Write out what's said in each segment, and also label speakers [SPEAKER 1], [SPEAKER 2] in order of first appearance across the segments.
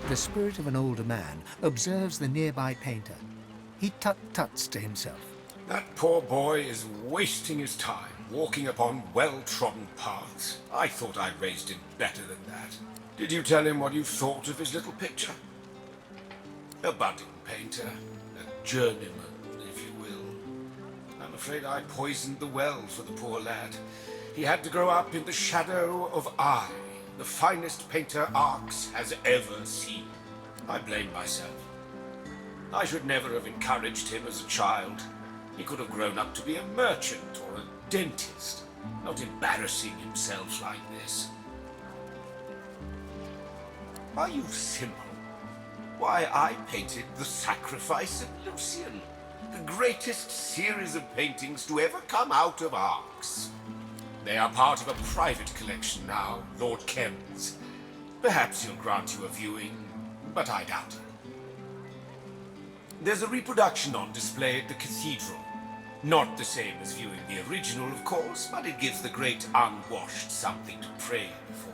[SPEAKER 1] The spirit of an older man observes the nearby painter. He tut-tuts to himself.
[SPEAKER 2] That poor boy is wasting his time, walking upon well-trodden paths. I thought I raised him better than that. Did you tell him what you thought of his little picture? A budding painter, a journeyman, if you will. I'm afraid I poisoned the well for the poor lad. He had to grow up in the shadow of I, the finest painter Arx has ever seen. I blame myself. I should never have encouraged him as a child. He could have grown up to be a merchant or a dentist, not embarrassing himself like this. Are you simple? Why, I painted The Sacrifice of Lucian, the greatest series of paintings to ever come out of Arx. They are part of a private collection now, Lord Kem's. Perhaps he'll grant you a viewing, but I doubt it. There's a reproduction on display at the cathedral. Not the same as viewing the original, of course, but it gives the great unwashed something to pray for.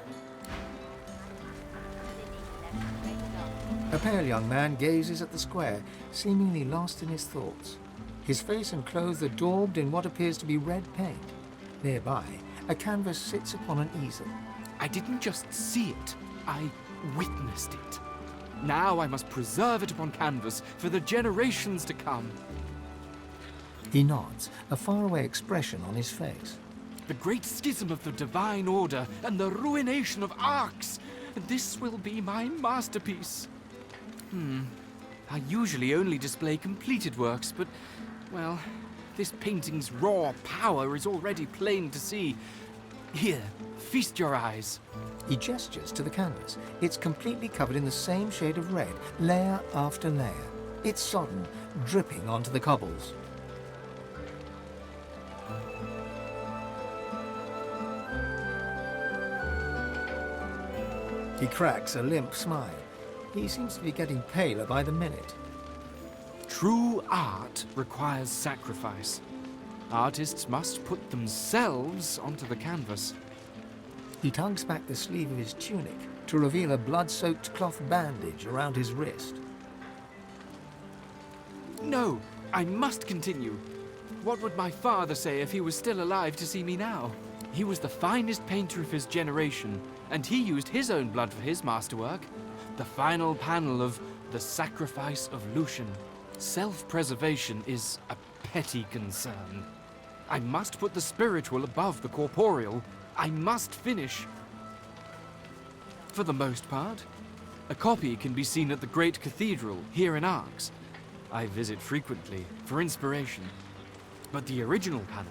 [SPEAKER 1] A pale young man gazes at the square, seemingly lost in his thoughts. His face and clothes are daubed in what appears to be red paint. Nearby, a canvas sits upon an easel.
[SPEAKER 3] I didn't just see it, I witnessed it. Now I must preserve it upon canvas for the generations to come.
[SPEAKER 1] He nods, a faraway expression on his face.
[SPEAKER 3] The great schism of the Divine Order and the ruination of Arx. This will be my masterpiece. I usually only display completed works, but, well, this painting's raw power is already plain to see. Here, feast your eyes.
[SPEAKER 1] He gestures to the canvas. It's completely covered in the same shade of red, layer after layer. It's sodden, dripping onto the cobbles. He cracks a limp smile. He seems to be getting paler by the minute.
[SPEAKER 3] True art requires sacrifice. Artists must put themselves onto the canvas.
[SPEAKER 1] He tugs back the sleeve of his tunic to reveal a blood-soaked cloth bandage around his wrist.
[SPEAKER 3] No, I must continue. What would my father say if he was still alive to see me now? He was the finest painter of his generation, and he used his own blood for his masterwork. The final panel of The Sacrifice of Lucian. Self-preservation is a petty concern. I must put the spiritual above the corporeal. I must finish. For the most part. A copy can be seen at the great cathedral here in Arx. I visit frequently for inspiration. But the original panel,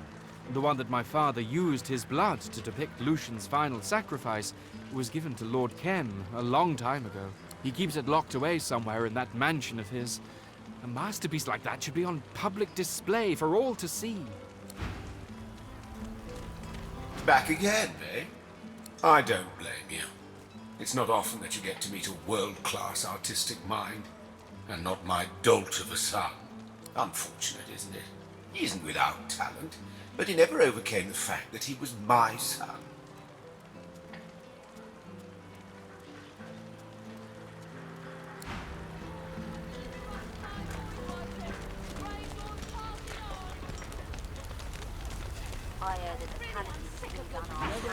[SPEAKER 3] the one that my father used his blood to depict Lucian's final sacrifice, was given to Lord Kem a long time ago. He keeps it locked away somewhere in that mansion of his. A masterpiece like that should be on public display for all to see.
[SPEAKER 2] Back again, eh? I don't blame you. It's not often that you get to meet a world-class artistic mind, and not my dolt of a son. Unfortunate, isn't it? He isn't without talent, but he never overcame the fact that he was my son.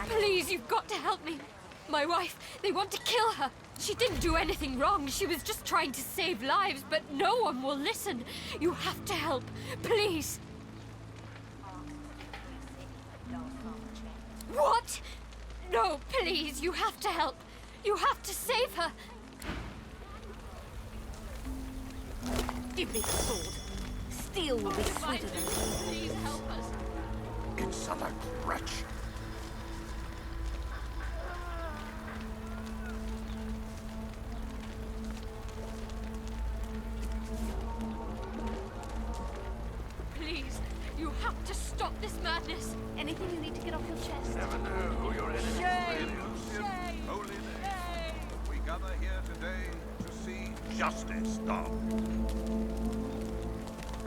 [SPEAKER 4] Please, you've got to help me. My wife, they want to kill her. She didn't do anything wrong. She was just trying to save lives, but no one will listen. You have to help. Please. What? No, please, you have to help. You have to save her.
[SPEAKER 5] Give me the sword. Steel will be sweeter than
[SPEAKER 4] Please help us.
[SPEAKER 6] Insolent wretch.
[SPEAKER 4] Please, you have to stop this madness.
[SPEAKER 5] anything you need to get off your chest.
[SPEAKER 6] Never know who your enemy
[SPEAKER 4] Shame!
[SPEAKER 6] is.
[SPEAKER 4] Shame!
[SPEAKER 6] Holy name.
[SPEAKER 4] Shame!
[SPEAKER 6] We gather here today to see justice done.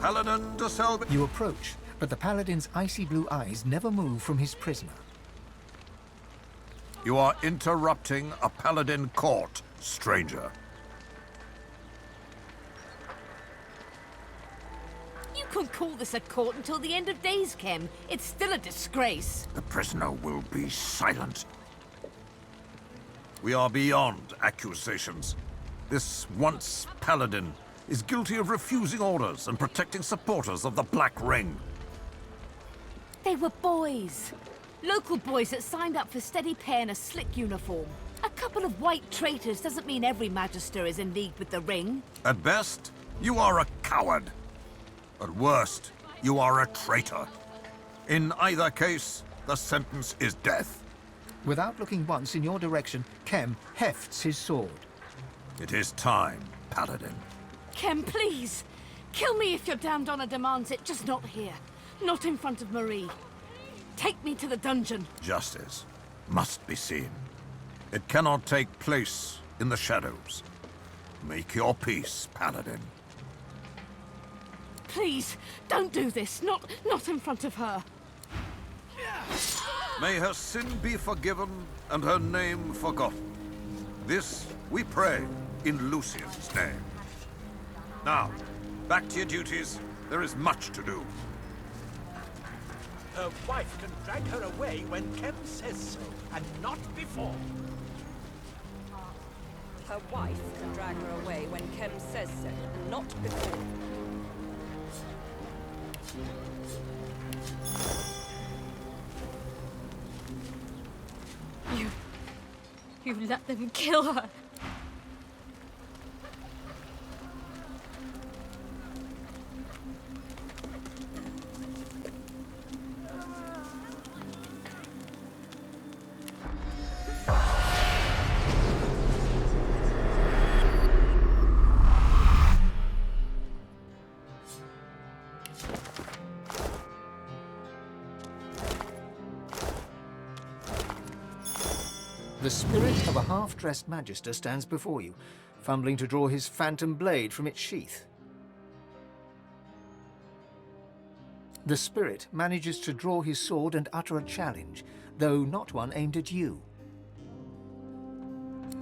[SPEAKER 6] Paladin de Selby.
[SPEAKER 1] You approach, but the paladin's icy blue eyes never move from his prisoner.
[SPEAKER 6] You are interrupting a paladin court, stranger.
[SPEAKER 5] couldn't call this a court until the end of days, Kem. It's still a disgrace.
[SPEAKER 6] The prisoner will be silent. We are beyond accusations. This once paladin is guilty of refusing orders and protecting supporters of the Black Ring.
[SPEAKER 5] They were boys. Local boys that signed up for steady pay in a slick uniform. A couple of white traitors doesn't mean every Magister is in league with the Ring.
[SPEAKER 6] At best, you are a coward. At worst, you are a traitor. In either case, the sentence is death.
[SPEAKER 1] Without looking once in your direction, Kem hefts his sword.
[SPEAKER 6] It is time, Paladin.
[SPEAKER 5] Kem, please. Kill me if your damned honor demands it, just not here. Not in front of Marie. Take me to the dungeon.
[SPEAKER 6] Justice must be seen. It cannot take place in the shadows. Make your peace, Paladin.
[SPEAKER 5] Please, don't do this. Not in front of her.
[SPEAKER 6] May her sin be forgiven and her name forgotten. This we pray in Lucian's name. Now, back to your duties. There is much to do.
[SPEAKER 7] Her wife can drag her away when Kem says so, and not before.
[SPEAKER 8] Her wife can drag her away when Kem says so, and not before.
[SPEAKER 4] You let them kill her.
[SPEAKER 1] The spirit of a half-dressed Magister stands before you, fumbling to draw his phantom blade from its sheath. The spirit manages to draw his sword and utter a challenge, though not one aimed at you.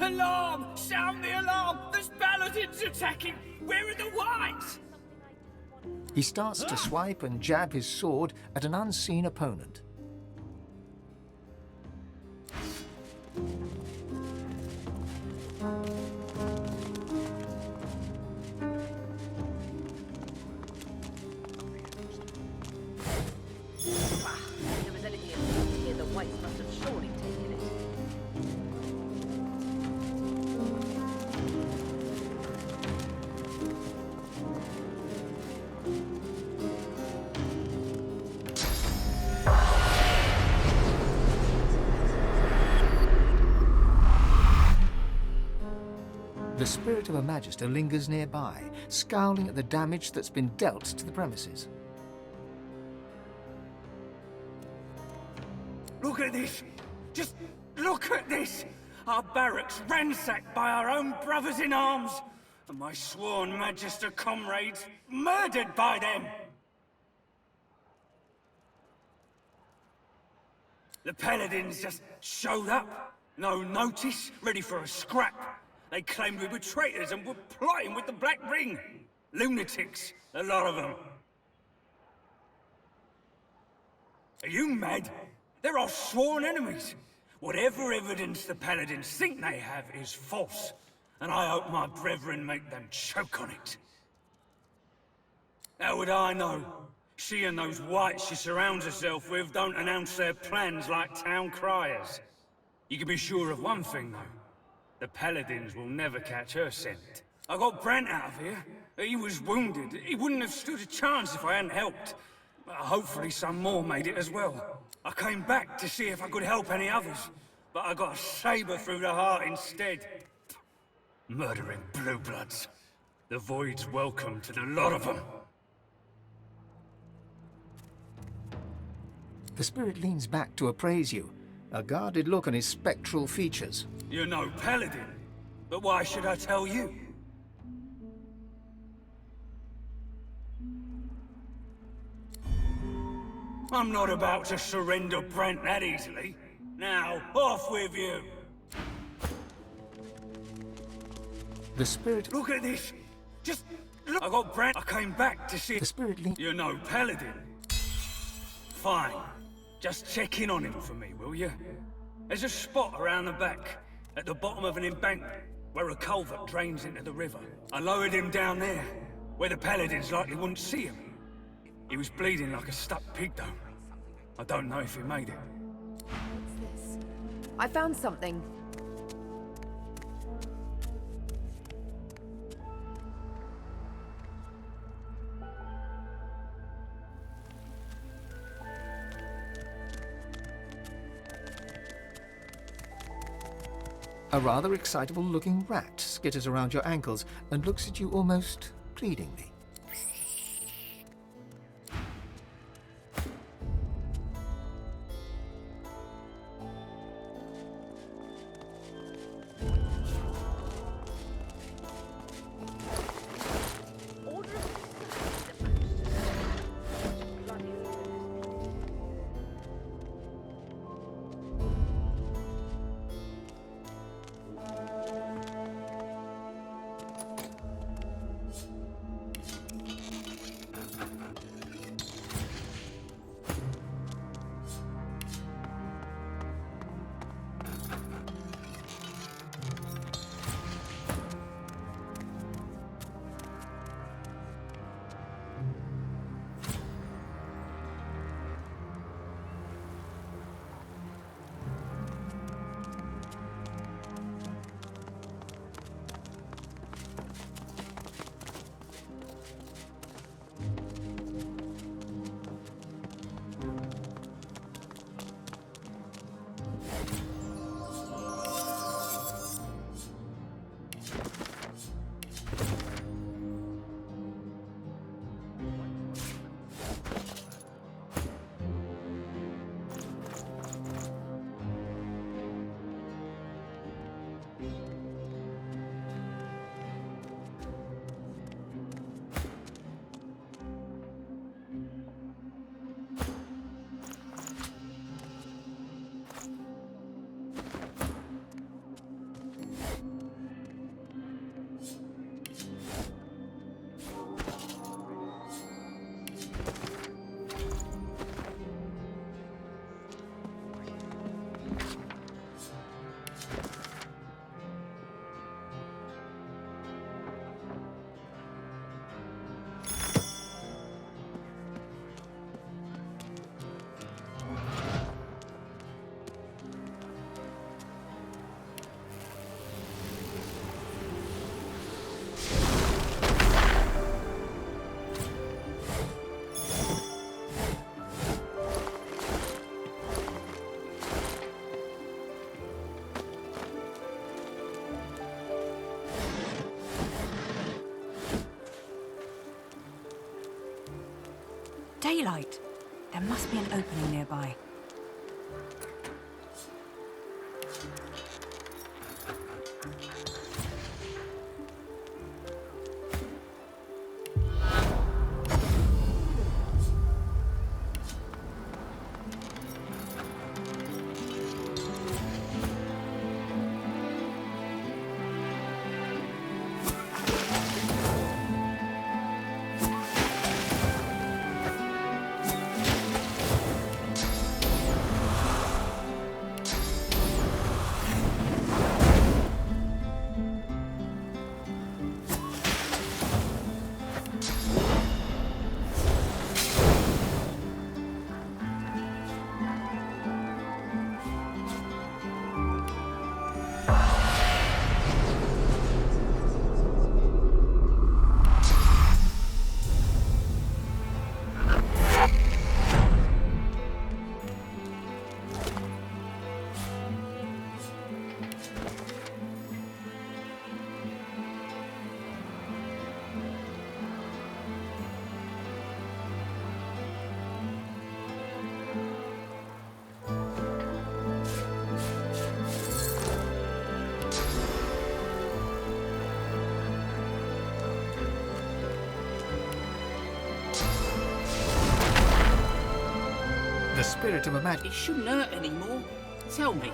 [SPEAKER 9] Alarm! Sound the alarm! There's paladins attacking! Where are the whites?
[SPEAKER 1] He starts to swipe and jab his sword at an unseen opponent.
[SPEAKER 5] If there was anything important here, the whites must have surely taken it.
[SPEAKER 1] The spirit of a Magister lingers nearby, scowling at the damage that's been dealt to the premises.
[SPEAKER 9] Look at this! Just look at this! Our barracks ransacked by our own brothers in arms, and my sworn Magister comrades murdered by them! The paladins just showed up, no notice, ready for a scrap. They claimed we were traitors and were plotting with the Black Ring. Lunatics, a lot of them. Are you mad? They're our sworn enemies. Whatever evidence the paladins think they have is false, and I hope my brethren make them choke on it. How would I know? She and those whites she surrounds herself with don't announce their plans like town criers. You can be sure of one thing, though. The paladins will never catch her scent. I got Brant out of here. He was wounded. He wouldn't have stood a chance if I hadn't helped. Hopefully some more made it as well. I came back to see if I could help any others, but I got a saber through the heart instead. Murdering blue bloods. The Void's welcome to the lot of them.
[SPEAKER 1] The spirit leans back to appraise you, a guarded look on his spectral features.
[SPEAKER 9] You're no paladin, but why should I tell you? I'm not about to surrender Brent that easily. Now, off with you!
[SPEAKER 1] The spirit...
[SPEAKER 9] Look at this! Just look! I got brand. I came back to see.
[SPEAKER 1] The spirit leans.
[SPEAKER 9] You know, Paladin. Fine. Just check in on him for me, will you? There's a spot around the back, at the bottom of an embankment, where a culvert drains into the river. I lowered him down there, where the Paladins likely wouldn't see him. He was bleeding like a stuck pig, though. I don't know if he made it.
[SPEAKER 8] What's this? I found something.
[SPEAKER 1] A rather excitable-looking rat skitters around your ankles and looks at you almost pleadingly.
[SPEAKER 10] Daylight. There must be an opening nearby.
[SPEAKER 1] The spirit of a man.
[SPEAKER 11] It shouldn't hurt anymore. Tell me,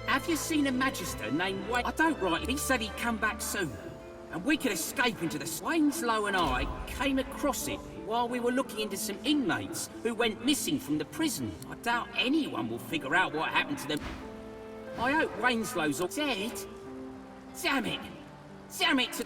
[SPEAKER 11] have you seen a magister named Wayne? I don't rightly. He said he'd come back soon. and we could escape into the... Winslow and I came across it while we were looking into some inmates who went missing from the prison. I doubt anyone will figure out what happened to them. I hope Winslow's all dead. Damn it! Damn it!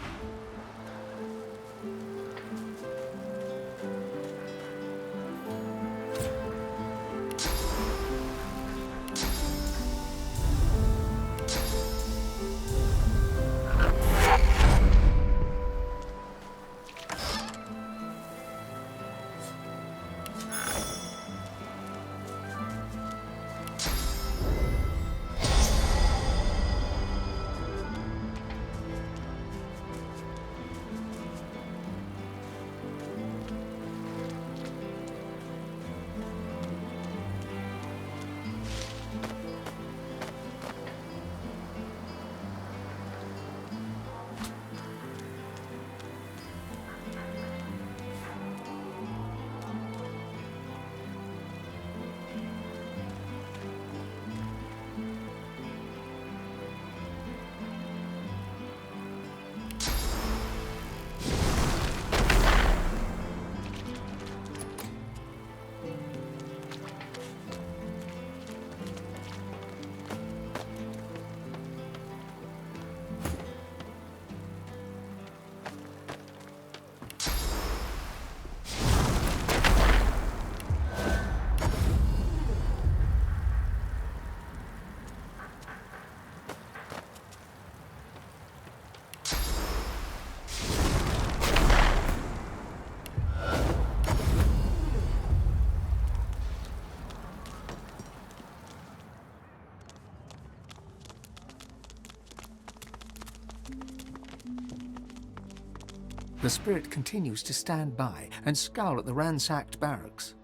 [SPEAKER 1] The spirit continues to stand by and scowl at the ransacked barracks.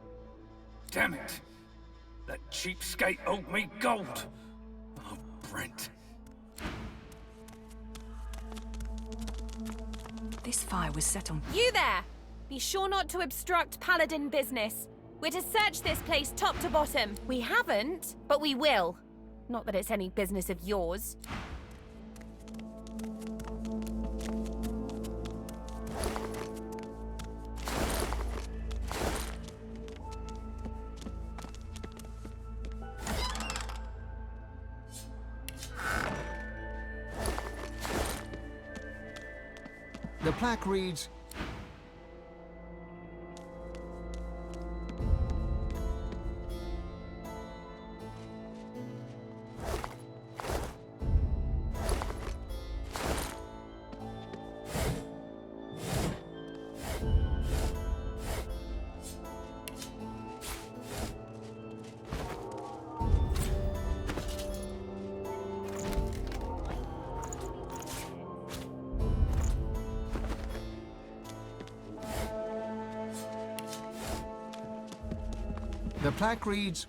[SPEAKER 9] Damn it! That cheapskate owed me gold! Oh, Brent.
[SPEAKER 10] This fire was set on...
[SPEAKER 12] You there! Be sure not to obstruct Paladin business. We're to search this place top to bottom. We haven't, but we will. Not that it's any business of yours.
[SPEAKER 1] The plaque reads, the plaque reads,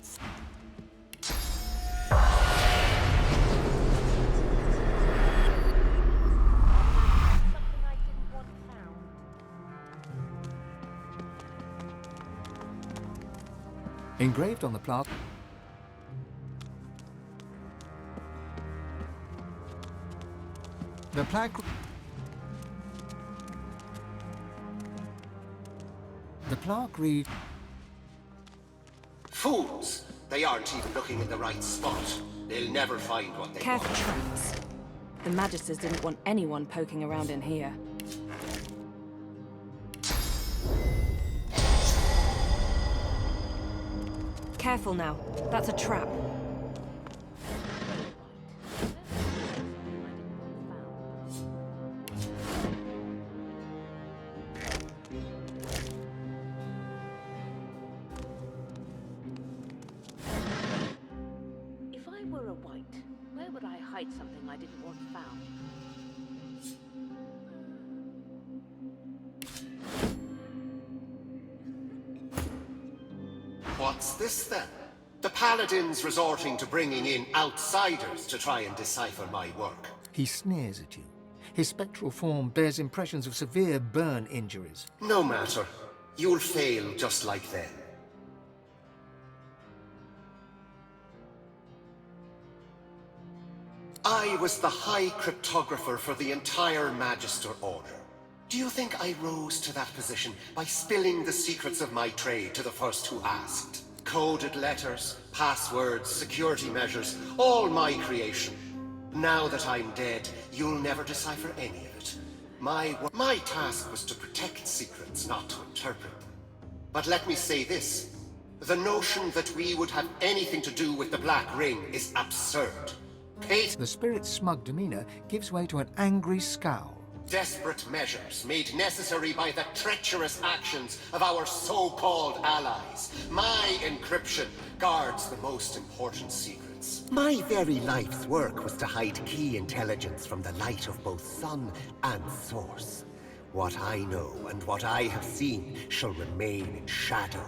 [SPEAKER 1] engraved on the plaque, the plaque reads,
[SPEAKER 13] Fools! They aren't even looking in the right spot. They'll never find what they
[SPEAKER 10] Careful
[SPEAKER 13] want.
[SPEAKER 10] traps. The Magisters didn't want anyone poking around in here. Careful now. That's a trap.
[SPEAKER 5] If I were a white, where would I hide something I didn't want found?
[SPEAKER 13] What's this then? The Paladins resorting to bringing in outsiders to try and decipher my work.
[SPEAKER 1] he sneers at you. His spectral form bears impressions of severe burn injuries.
[SPEAKER 13] No matter. You'll fail just like them. I I was the High Cryptographer for the entire Magister Order. Do you think I rose to that position by spilling the secrets of my trade to the first who asked? Coded letters, passwords, security measures, all my creation. Now that I'm dead, you'll never decipher any of it. My task was to protect secrets, not to interpret them. But let me say this. The notion that we would have anything to do with the Black Ring is absurd.
[SPEAKER 1] The spirit's smug demeanor gives way to an angry scowl.
[SPEAKER 13] Desperate measures made necessary by the treacherous actions of our so-called allies. My encryption guards the most important secrets.
[SPEAKER 14] My very life's work was to hide key intelligence from the light of both sun and source. What I know and what I have seen shall remain in shadow.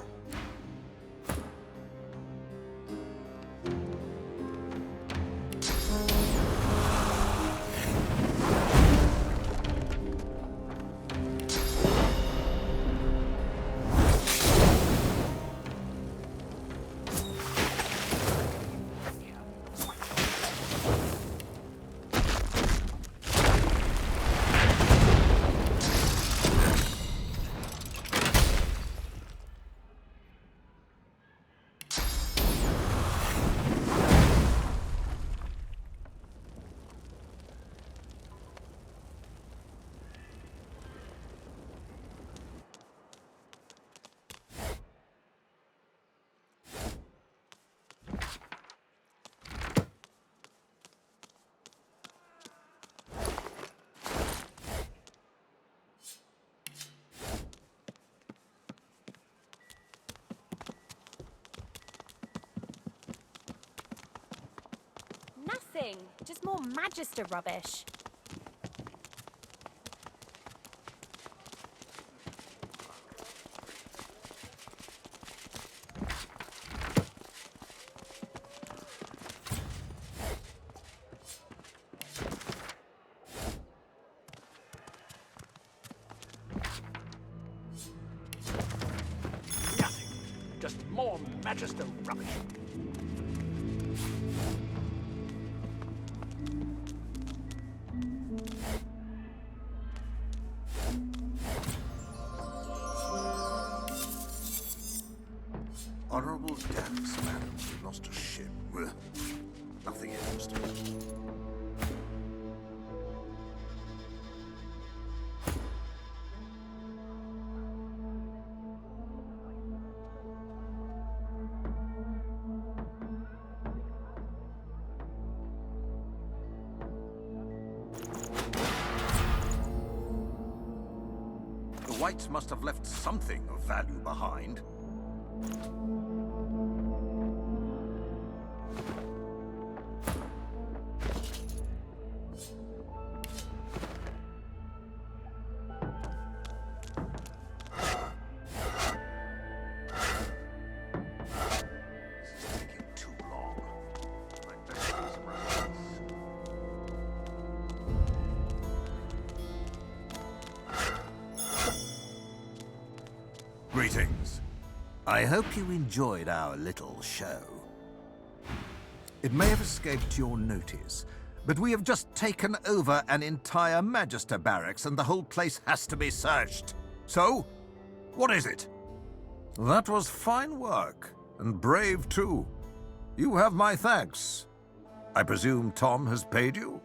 [SPEAKER 12] Nothing. Just more Magister rubbish.
[SPEAKER 7] Nothing. Just more Magister rubbish.
[SPEAKER 6] Honorable Dallas, madam, we lost a ship. Nothing interesting. The Whites must have left something of value behind. Greetings. I hope you enjoyed our little show. It may have escaped your notice, but we have just taken over an entire Magister barracks and the whole place has to be searched. So, what is it? That was fine work, and brave too. You have my thanks. I presume Tom has paid you?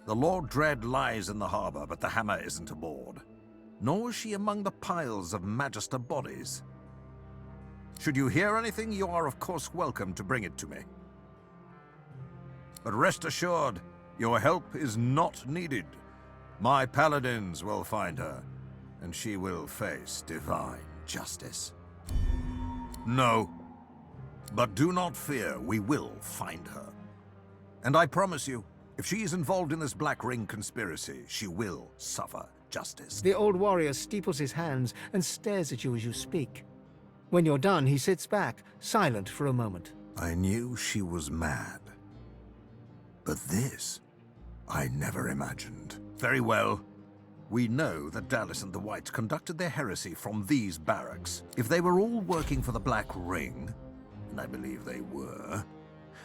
[SPEAKER 6] The Lord Dread lies in the harbor, but the hammer isn't aboard. Nor is she among the piles of Magister bodies. Should you hear anything, you are of course welcome to bring it to me. But rest assured, your help is not needed. My paladins will find her, and she will face divine justice. No, but do not fear, we will find her. And I promise you, if she is involved in this Black Ring conspiracy, she will suffer justice.
[SPEAKER 1] The old warrior steeples his hands and stares at you as you speak. When you're done, he sits back, silent for a moment.
[SPEAKER 6] I knew she was mad. But this, I never imagined. Very well. We know that Dallas and the Whites conducted their heresy from these barracks. If they were all working for the Black Ring, and I believe they were,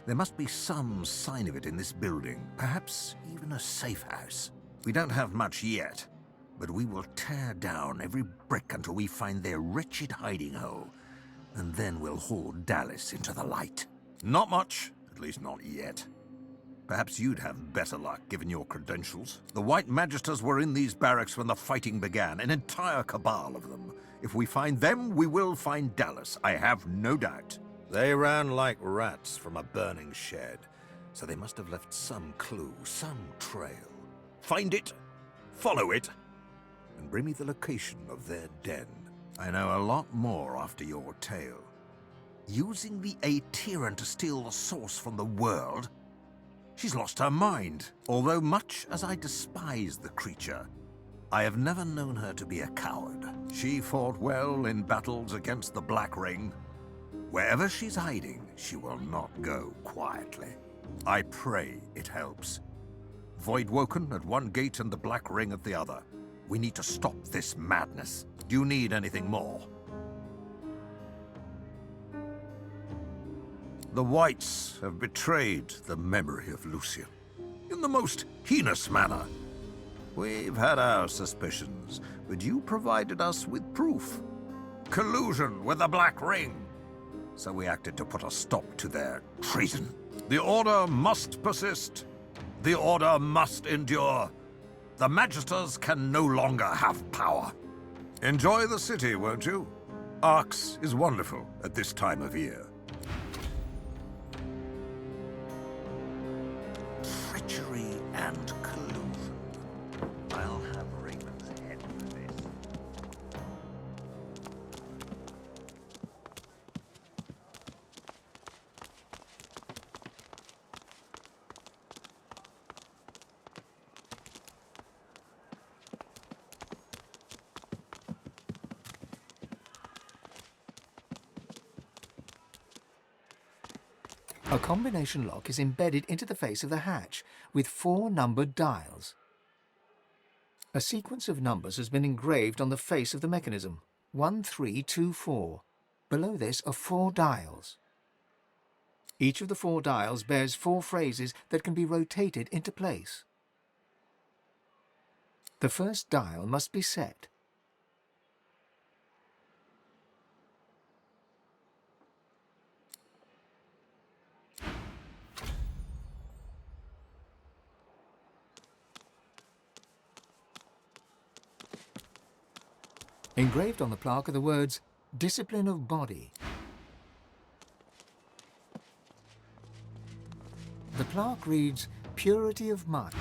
[SPEAKER 6] There must be some sign of it in this building, perhaps even a safe house. We don't have much yet, but we will tear down every brick until we find their wretched hiding hole, and then we'll haul Dallas into the light. Not much, at least not yet. Perhaps you'd have better luck, given your credentials. The White Magisters were in these barracks when the fighting began, an entire cabal of them. If we find them, we will find Dallas, I have no doubt. They ran like rats from a burning shed, so they must have left some clue, some trail. Find it, follow it, and bring me the location of their den. I know a lot more after your tale. Using the Aetheran to steal the source from the world? She's lost her mind. Although much as I despise the creature, I have never known her to be a coward. She fought well in battles against the Black Ring. Wherever she's hiding, she will not go quietly. I pray it helps. Voidwoken at one gate and the Black Ring at the other. We need to stop this madness. Do you need anything more? The Whites have betrayed the memory of Lucian in the most heinous manner. We've had our suspicions, but you provided us with proof. Collusion with the Black Ring. So we acted to put a stop to their treason. The Order must persist. The Order must endure. The Magisters can no longer have power. Enjoy the city, won't you? Arx is wonderful at this time of year. Treachery and collusion. I'll have Raven's head for this.
[SPEAKER 1] A combination lock is embedded into the face of the hatch with 4 numbered dials. A sequence of numbers has been engraved on the face of the mechanism. 1324. Below this are 4 dials. Each of the 4 dials bears 4 phrases that can be rotated into place. The first dial must be set. Engraved on the plaque are the words, "Discipline of Body." The plaque reads, "Purity of Mind."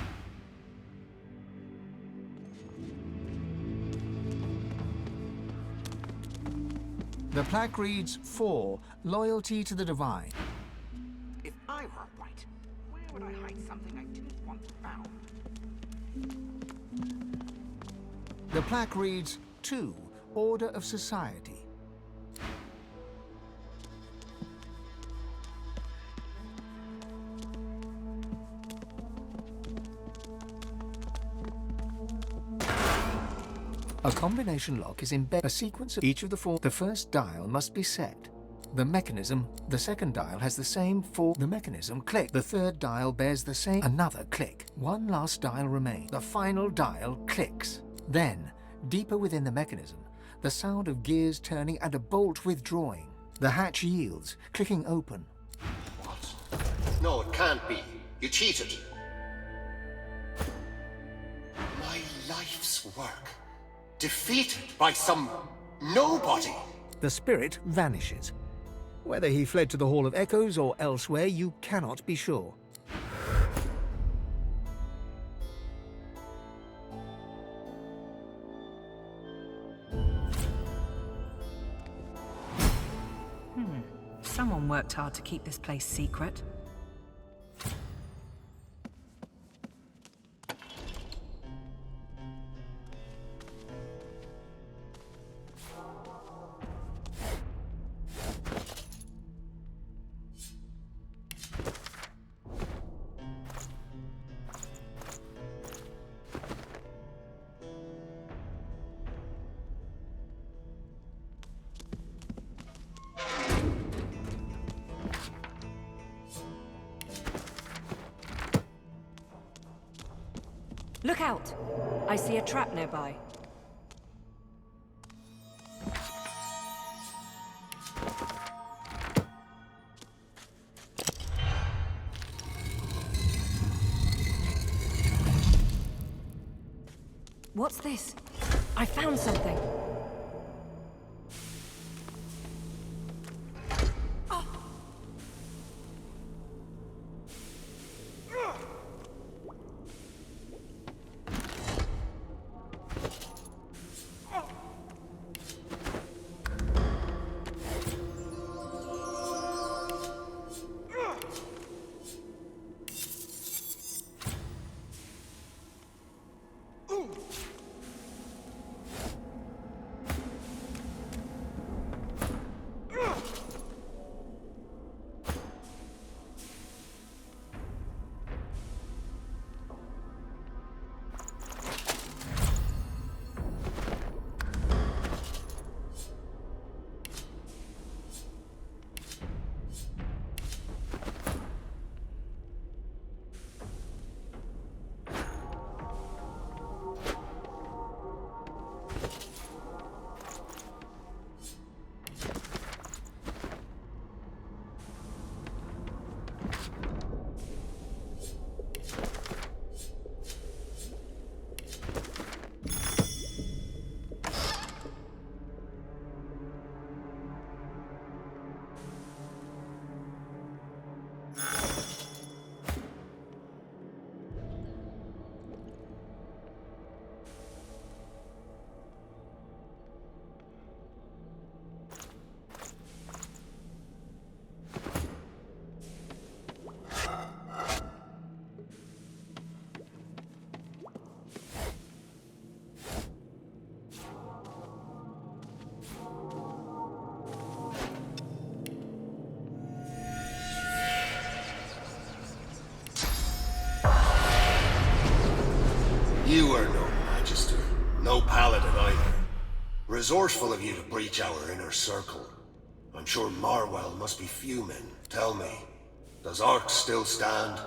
[SPEAKER 1] The plaque reads, 4, Loyalty to the Divine.
[SPEAKER 7] If I were white, where would I hide something I didn't want found?
[SPEAKER 1] The plaque reads, 2, Order of Society. A combination lock is embedded. A sequence of each of the 4. The first dial must be set. The mechanism, the second dial has the same 4. The mechanism click. The third dial bears the same. Another click. One last dial remains. The final dial clicks. Then, deeper within the mechanism, the sound of gears turning and a bolt withdrawing. The hatch yields, clicking open.
[SPEAKER 13] What? No, it can't be. You cheated. My life's work. Defeated by some nobody.
[SPEAKER 1] The spirit vanishes. Whether he fled to the Hall of Echoes or elsewhere, you cannot be sure.
[SPEAKER 10] Someone worked hard to keep this place secret.
[SPEAKER 8] Look out! I see a trap nearby. What's this? I found something.
[SPEAKER 13] You are no Magister, no Paladin either. Resourceful of you to breach our inner circle. I'm sure Marwell must be fuming. Tell me, does Ark still stand?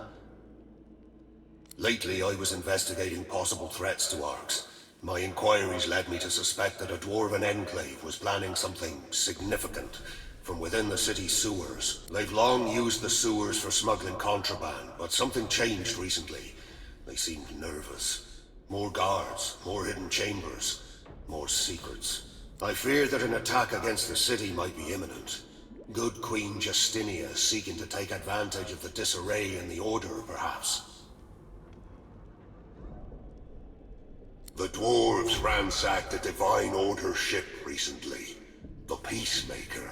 [SPEAKER 13] Lately, I was investigating possible threats to Arks. My inquiries led me to suspect that a Dwarven enclave was planning something significant from within the city's sewers. They've long used the sewers for smuggling contraband, but something changed recently. They seemed nervous. More guards, more hidden chambers, more secrets. I fear that an attack against the city might be imminent. Good Queen Justinia seeking to take advantage of the disarray in the Order, perhaps.
[SPEAKER 15] The dwarves ransacked a Divine Order ship recently. The Peacemaker.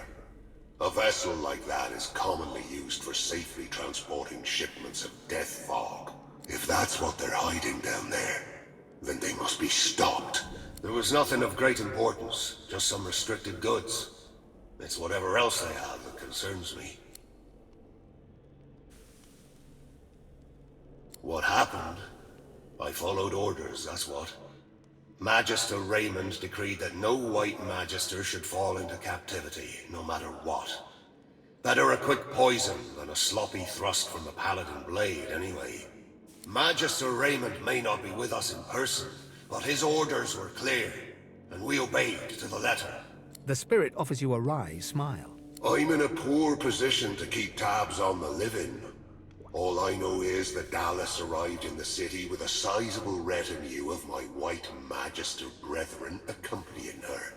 [SPEAKER 15] A vessel like that is commonly used for safely transporting shipments of death fog. If that's what they're hiding down there, then they must be stopped.
[SPEAKER 13] There was nothing of great importance, just some restricted goods. It's whatever else they have that concerns me. What happened? I followed orders, that's what. Magister Raymond decreed that no white Magister should fall into captivity, no matter what. Better a quick poison than a sloppy thrust from the Paladin blade, anyway. Magister Raymond may not be with us in person, but his orders were clear, and we obeyed to the letter.
[SPEAKER 1] The spirit offers you a wry smile.
[SPEAKER 15] I'm in a poor position to keep tabs on the living. All I know is that Dallas arrived in the city with a sizable retinue of my white Magister brethren accompanying her.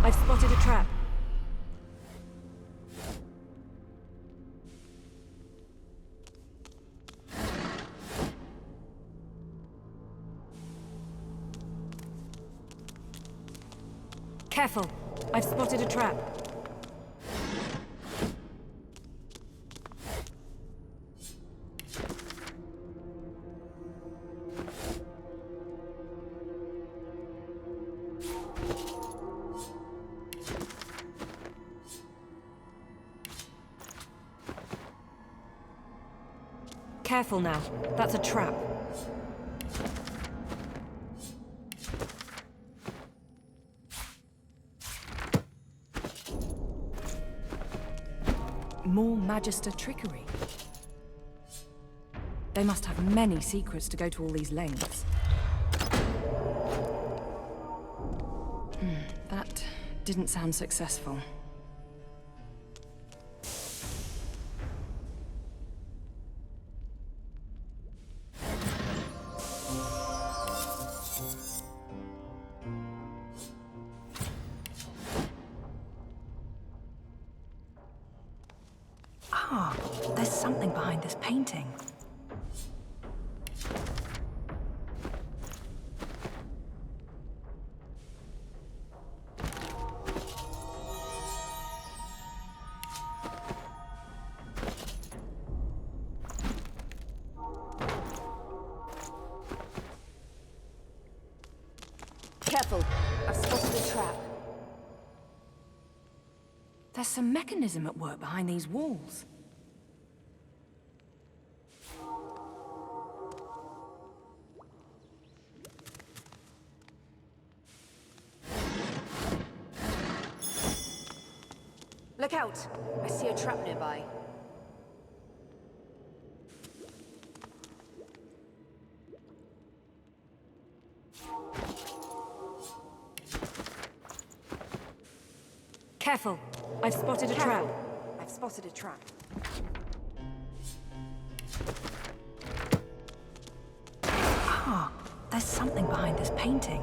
[SPEAKER 10] I've spotted a trap. Careful! I've spotted a trap. Careful now. That's a trap. More Magister trickery. They must have many secrets to go to all these lengths. That didn't sound successful. Ah, there's something behind this painting.
[SPEAKER 5] Careful, I've spotted a trap.
[SPEAKER 10] There's some mechanism at work behind these walls.
[SPEAKER 5] Look out! I see a trap nearby.
[SPEAKER 10] Careful! I've spotted a trap.
[SPEAKER 5] I've spotted a trap.
[SPEAKER 10] Ah, there's something behind this painting.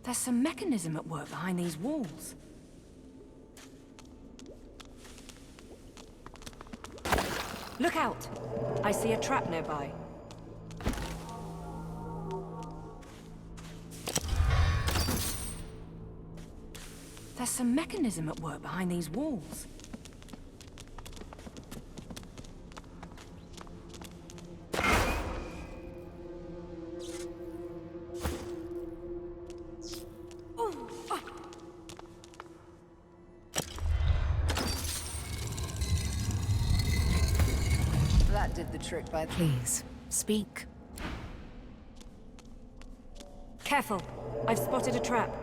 [SPEAKER 10] There's some mechanism at work behind these walls. Look out! I see a trap nearby. There's some mechanism at work behind these walls.
[SPEAKER 5] That did the trick by...
[SPEAKER 10] Please, speak. Careful! I've spotted a trap.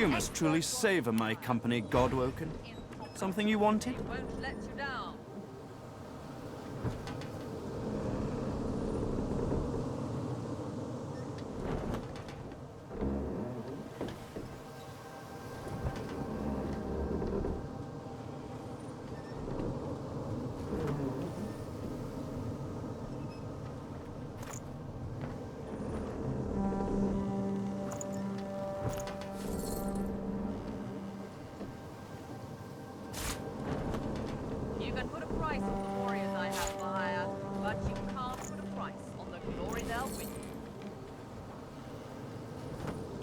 [SPEAKER 16] You must truly savor my company, Godwoken. Something you wanted?
[SPEAKER 8] Won't let you down. You can put a price on the warriors I have for hire, but you can't put a price on the glory they'll win.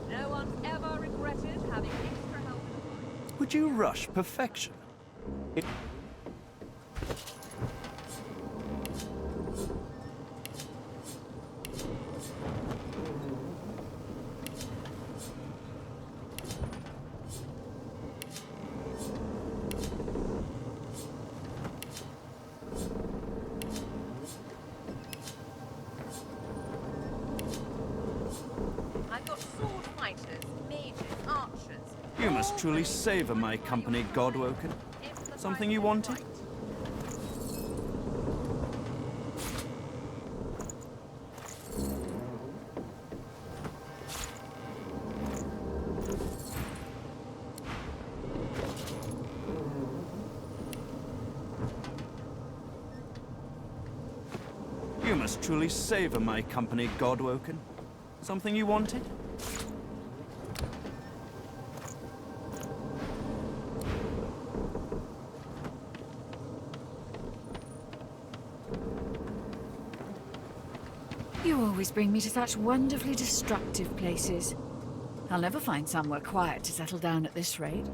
[SPEAKER 8] No one's ever regretted having extra help in a fight.
[SPEAKER 16] Would you rush perfection?
[SPEAKER 8] I've got sword fighters, mages, archers.
[SPEAKER 16] You must truly savor my company, Godwoken. Something you wanted? You must truly savor my company, Godwoken. Something you wanted?
[SPEAKER 17] You always bring me to such wonderfully destructive places. I'll never find somewhere quiet to settle down at this rate.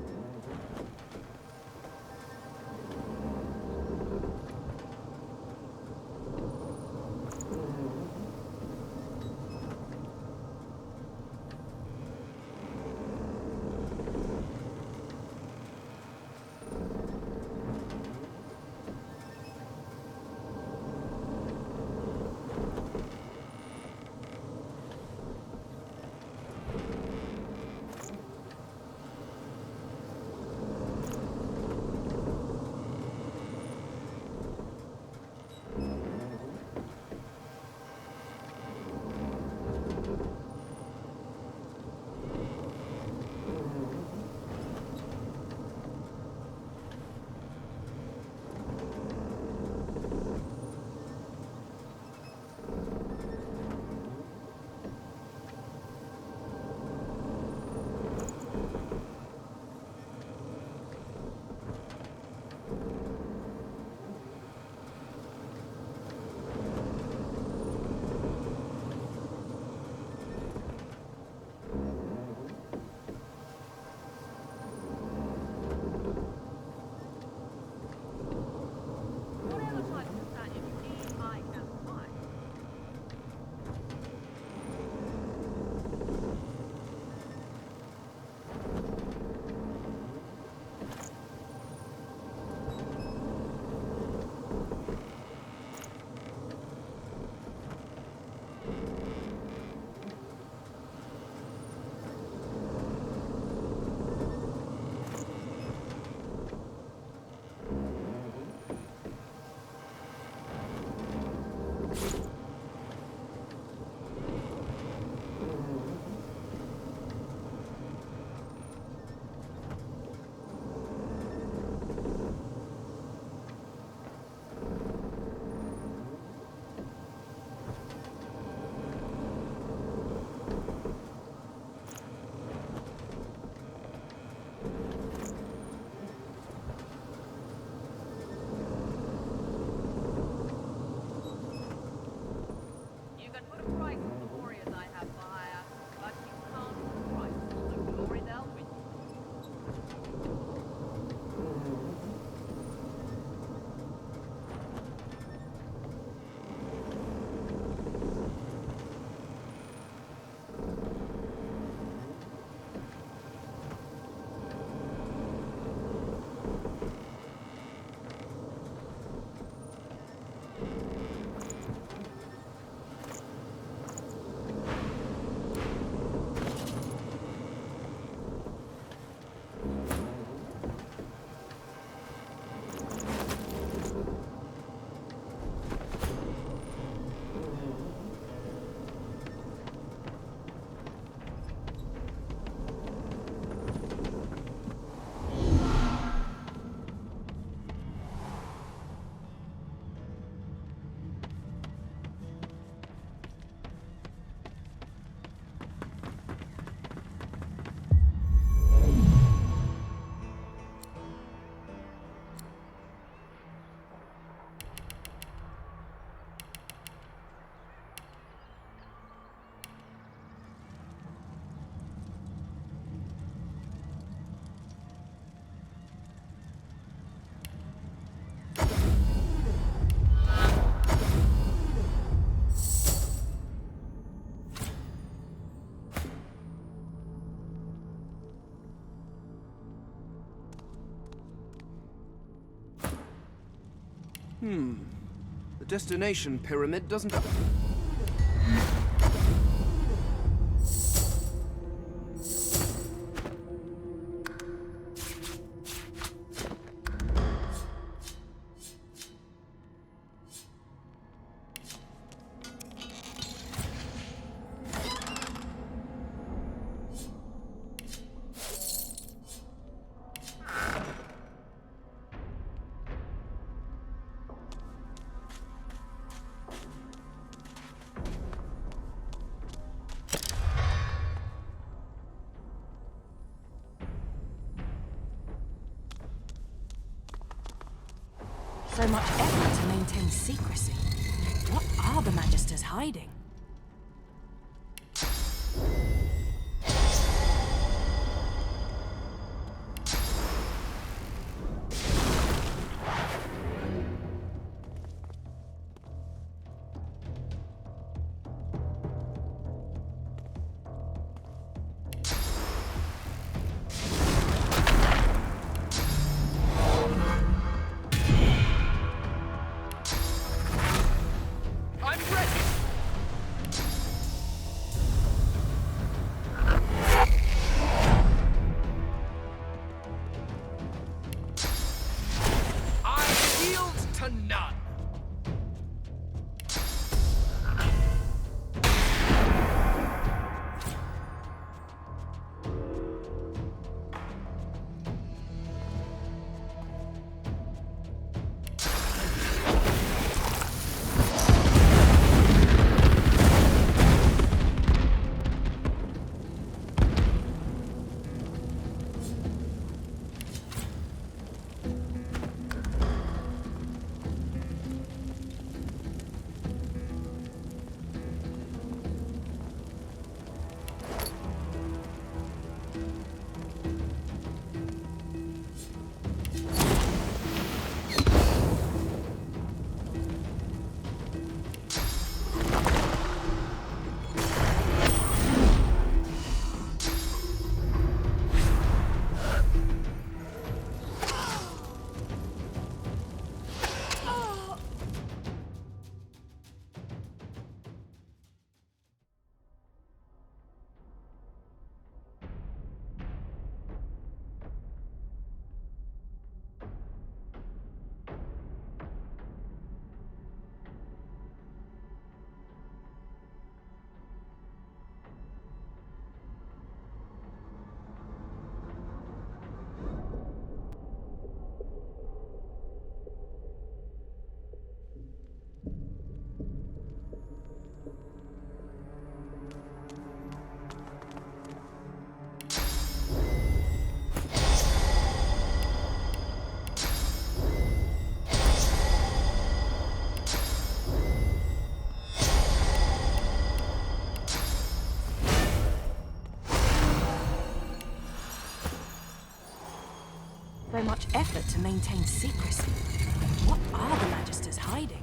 [SPEAKER 18] The destination pyramid doesn't...
[SPEAKER 10] So much effort to maintain secrecy. What are the Magisters hiding? So much effort to maintain secrecy. What are the Magisters hiding?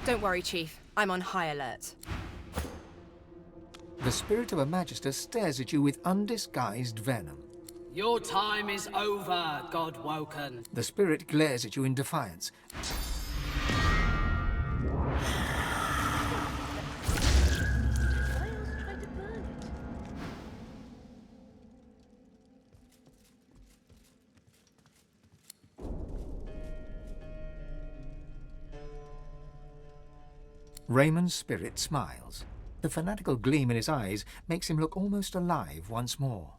[SPEAKER 10] Don't worry, Chief. I'm on high alert.
[SPEAKER 1] The spirit of a Magister stares at you with undisguised venom.
[SPEAKER 19] Your time is over, Godwoken.
[SPEAKER 1] The spirit glares at you in defiance. Raymond's spirit smiles. The fanatical gleam in his eyes makes him look almost alive once more.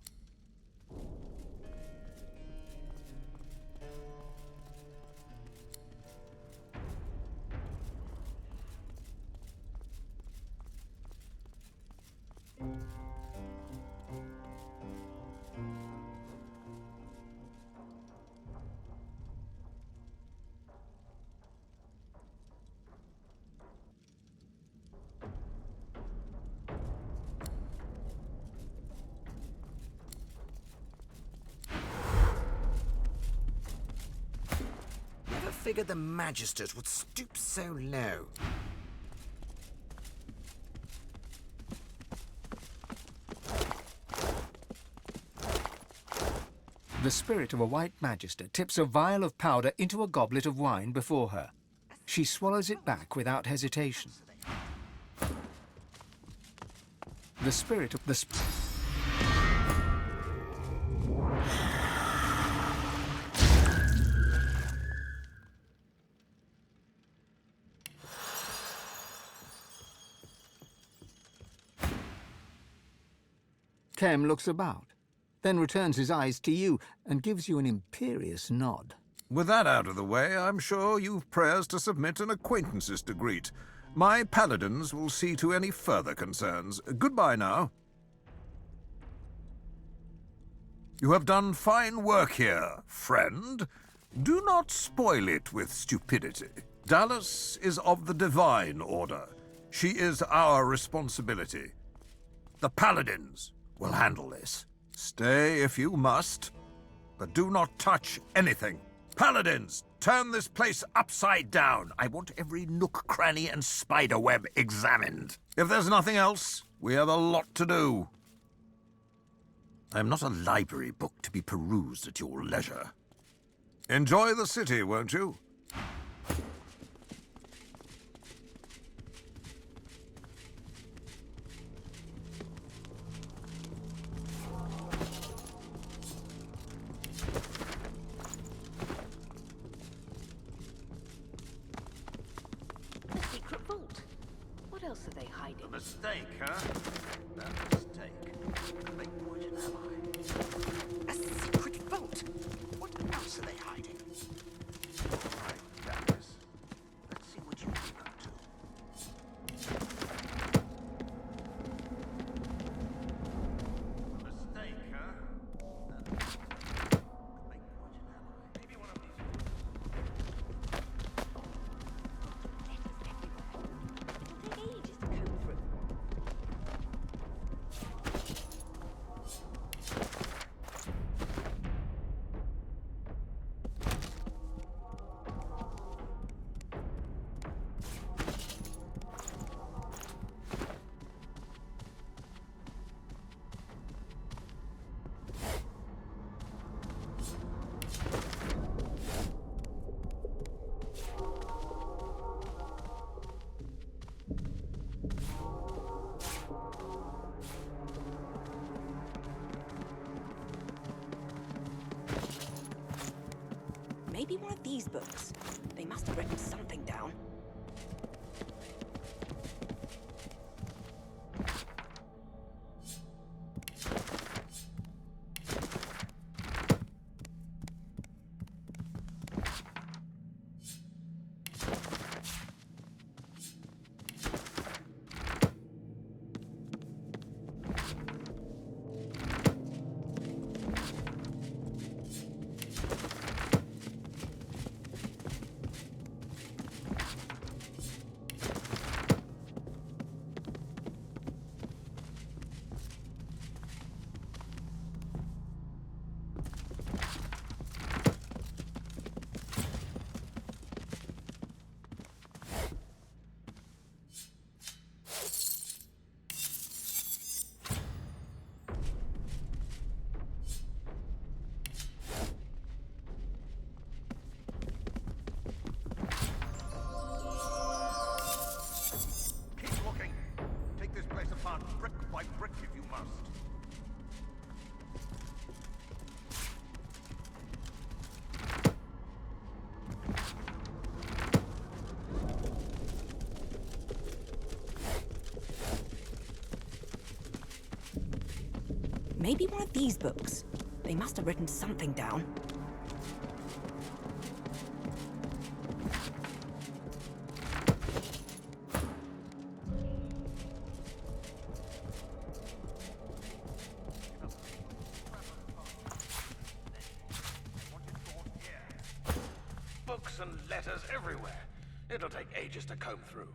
[SPEAKER 14] figured the Magisters would stoop so low.
[SPEAKER 1] The spirit of a white magister tips a vial of powder into a goblet of wine before her. She swallows it back without hesitation. The spirit of the Kem looks about, then returns his eyes to you and gives you an imperious nod.
[SPEAKER 6] With that out of the way, I'm sure you've prayers to submit and acquaintances to greet. My paladins will see to any further concerns. Goodbye now. You have done fine work here, friend. Do not spoil it with stupidity. Dallas is of the Divine Order. She is our responsibility. The paladins will handle this. Stay if you must, but do not touch anything. Paladins, turn this place upside down. I want every nook, cranny, and spider web examined. If there's nothing else, we have a lot to do. I am not a library book to be perused at your leisure. Enjoy the city, won't you?
[SPEAKER 5] The secret vault. What else are they hiding?
[SPEAKER 6] A mistake, huh? That mistake. Make poison ally.
[SPEAKER 14] A secret vault? What else are they hiding?
[SPEAKER 6] All right, Dallas. Let's see what you've been up to. A mistake, huh? Make poison ally. Maybe one of these.
[SPEAKER 5] It'll take ages to comb through.
[SPEAKER 10] Maybe one of these books. They must have written something down.
[SPEAKER 6] Keep looking. Take this place apart brick by brick if you must.
[SPEAKER 10] Maybe one of these books. They must have written something down.
[SPEAKER 6] Books and letters everywhere. It'll take ages to comb through.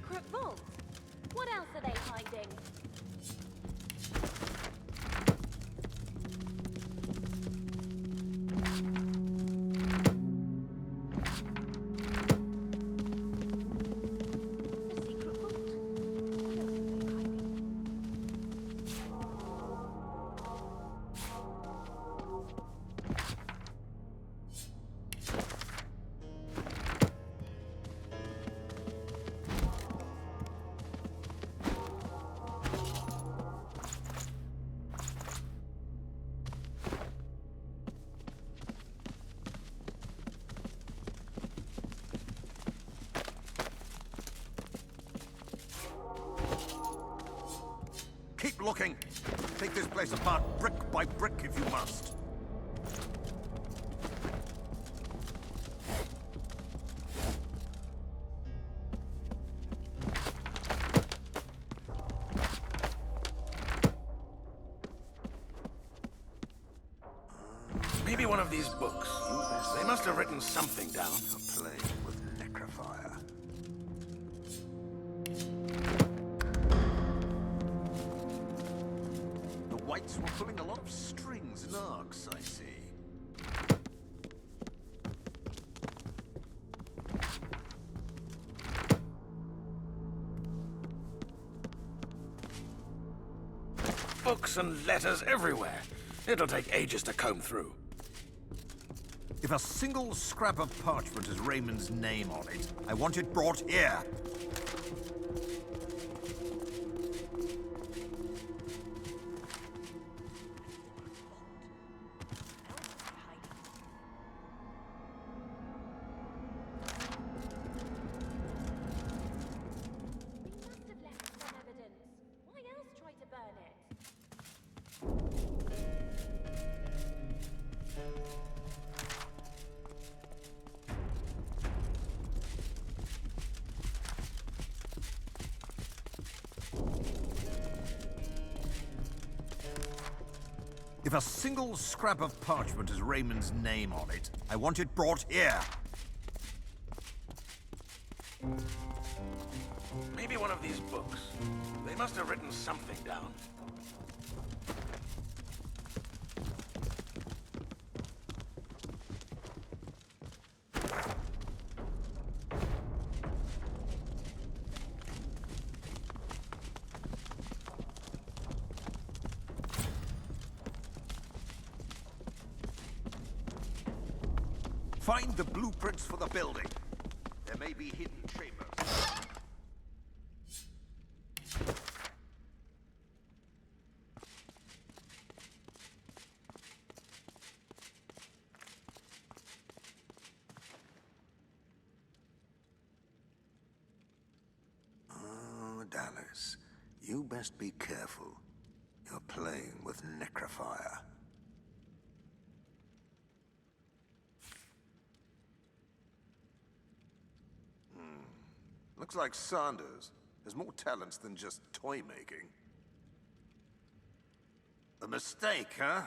[SPEAKER 12] secret vault. What else are they hiding?
[SPEAKER 6] Keep looking. Take this place apart brick by brick if you must.
[SPEAKER 2] Maybe one of these books. They must have written something down.
[SPEAKER 6] A plane with necrophire. The Whites were pulling a lot of strings in Arcs, I see.
[SPEAKER 2] Books and letters everywhere. It'll take ages to comb through.
[SPEAKER 6] If a single scrap of parchment has Raymond's name on it, I want it brought here. If a single scrap of parchment has Raymond's name on it, I want it brought here.
[SPEAKER 2] Maybe one of these books. They must have written something down.
[SPEAKER 6] Find the blueprints for the building. There may be hidden chambers.
[SPEAKER 14] Oh, Dallas, you best be careful. You're playing with necrophire.
[SPEAKER 6] Looks like Sanders has more talents than just toy making. A mistake, huh?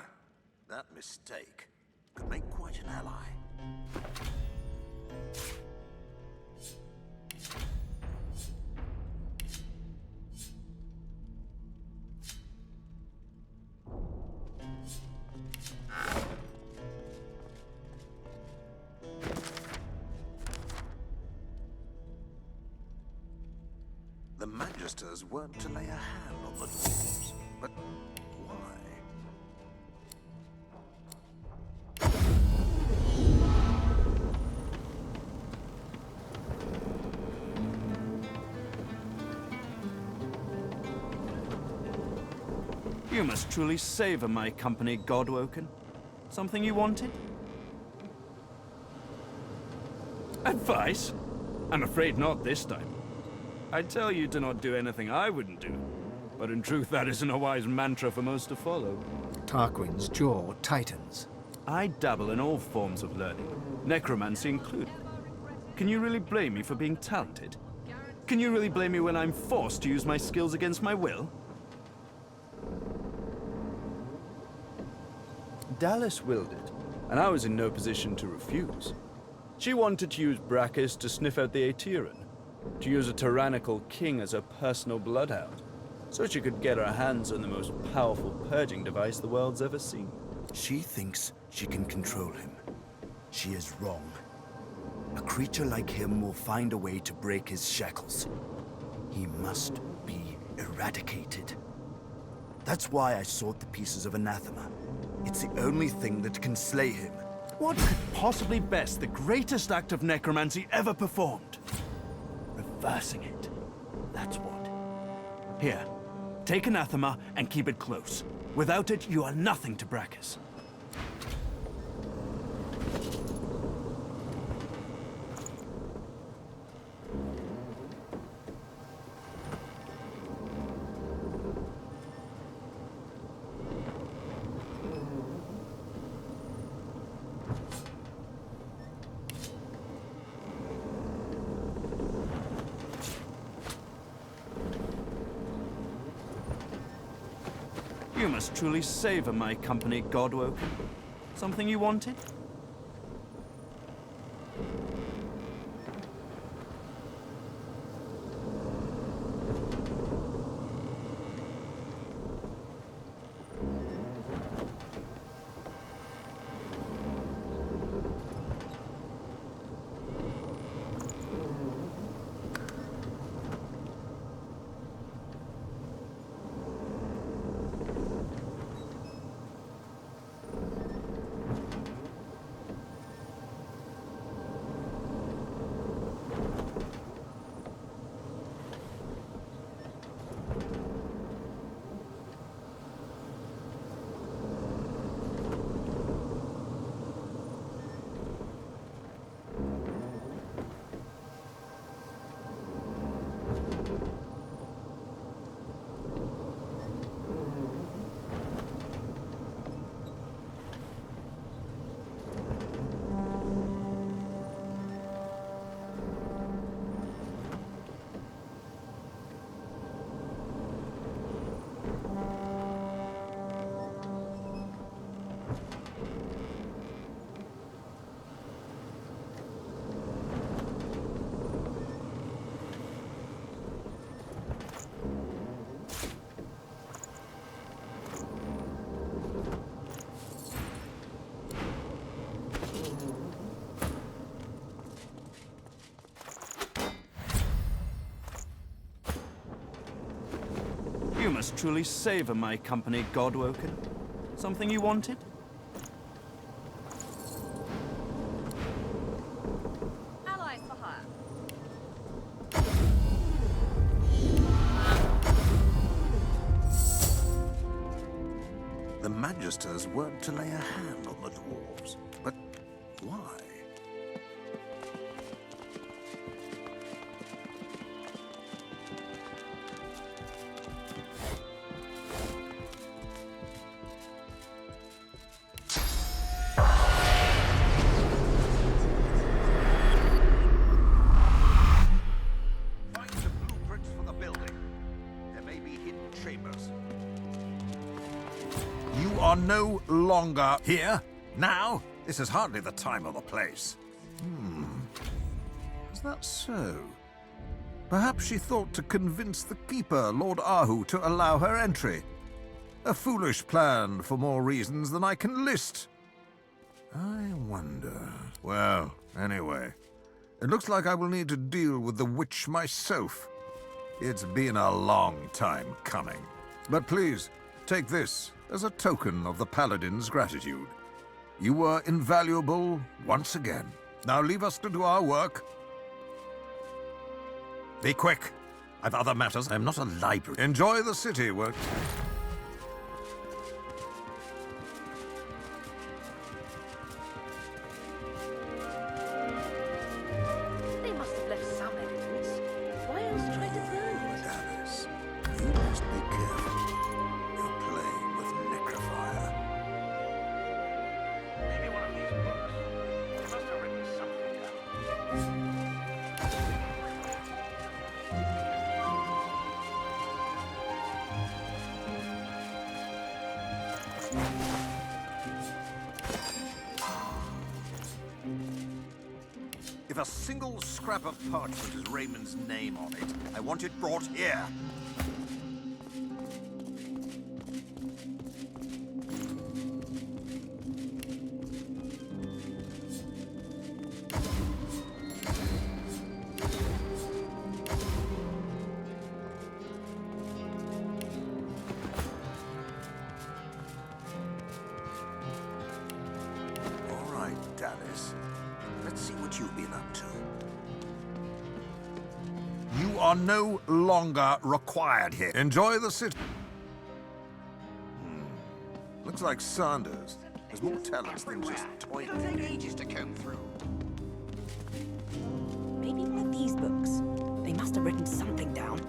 [SPEAKER 6] That mistake could make quite an ally.
[SPEAKER 14] The Magisters weren't to lay a hand on the dwarves, but why?
[SPEAKER 16] You must truly savor my company, Godwoken. Something you wanted? Advice? I'm afraid not this time. I tell you to not do anything I wouldn't do, but in truth that isn't a wise mantra for most to follow.
[SPEAKER 1] Tarquin's jaw tightens.
[SPEAKER 16] I dabble in all forms of learning, necromancy included. Can you really blame me for being talented? Can you really blame me when I'm forced to use my skills against my will? Dallas willed it, and I was in no position to refuse. She wanted to use Brachus to sniff out the Aeteran. To use a tyrannical king as her personal bloodhound, so she could get her hands on the most powerful purging device the world's ever seen.
[SPEAKER 20] She thinks she can control him. She is wrong. A creature like him will find a way to break his shackles. He must be eradicated. That's why I sought the pieces of anathema. It's the only thing that can slay him.
[SPEAKER 16] What could possibly best the greatest act of necromancy ever performed? Reversing it. That's what. Here, take anathema and keep it close. Without it, you are nothing to Brachus. You must truly savor my company, Godwoken. Something you wanted? You must truly savor my company, Godwoken. Something you wanted?
[SPEAKER 8] Allies for hire.
[SPEAKER 6] The Magisters weren't to lay a hand on the dwarves, but why? Are no longer here? Now? This is hardly the time or the place. Is that so? Perhaps she thought to convince the Keeper, Lord Ahu, to allow her entry. A foolish plan for more reasons than I can list. I wonder... Well, anyway, it looks like I will need to deal with the witch myself. It's been a long time coming. But please, take this as a token of the Paladin's gratitude. You were invaluable once again. Now leave us to do our work. Be quick. I've other matters. I'm not a library. Enjoy the city, won't you?
[SPEAKER 5] They must have left some evidence. Why else try to burn it?
[SPEAKER 6] Alice, you must be careful. You're playing with necrofire. Maybe one of these books. They must have written something down. a single scrap of parchment has Raymond's name on it, I want it brought here. Let's see what you've been up to. You are no longer required here. Enjoy the city. Looks like Sanders has more talents than just toy. It'll take ages to comb through.
[SPEAKER 10] Maybe they're these books. They must have written something down.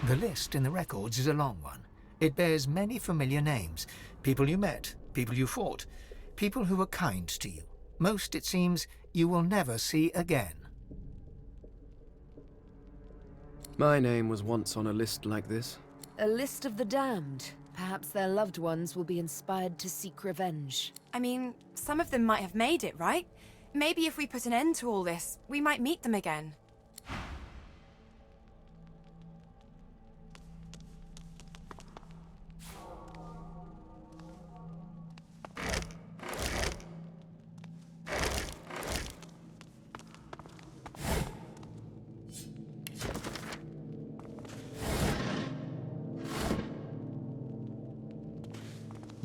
[SPEAKER 1] The list in the records is a long one. It bears many familiar names. People you met, people you fought, people who were kind to you. Most, it seems, you will never see again.
[SPEAKER 18] My name was once on a list like this.
[SPEAKER 5] A list of the damned. Perhaps their loved ones will be inspired to seek revenge.
[SPEAKER 10] I mean, some of them might have made it, right? Maybe if we put an end to all this, we might meet them again.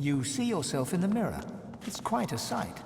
[SPEAKER 1] You see yourself in the mirror. It's quite a sight.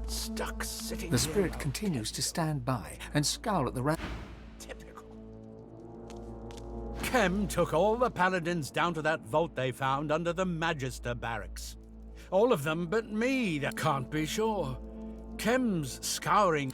[SPEAKER 7] Stuck sitting
[SPEAKER 1] The spirit continues to stand by and scowl at the rat.
[SPEAKER 16] Kem took all the paladins down to that vault they found under the Magister barracks. All of them but me. That
[SPEAKER 3] Can't be sure. Kem's scouring.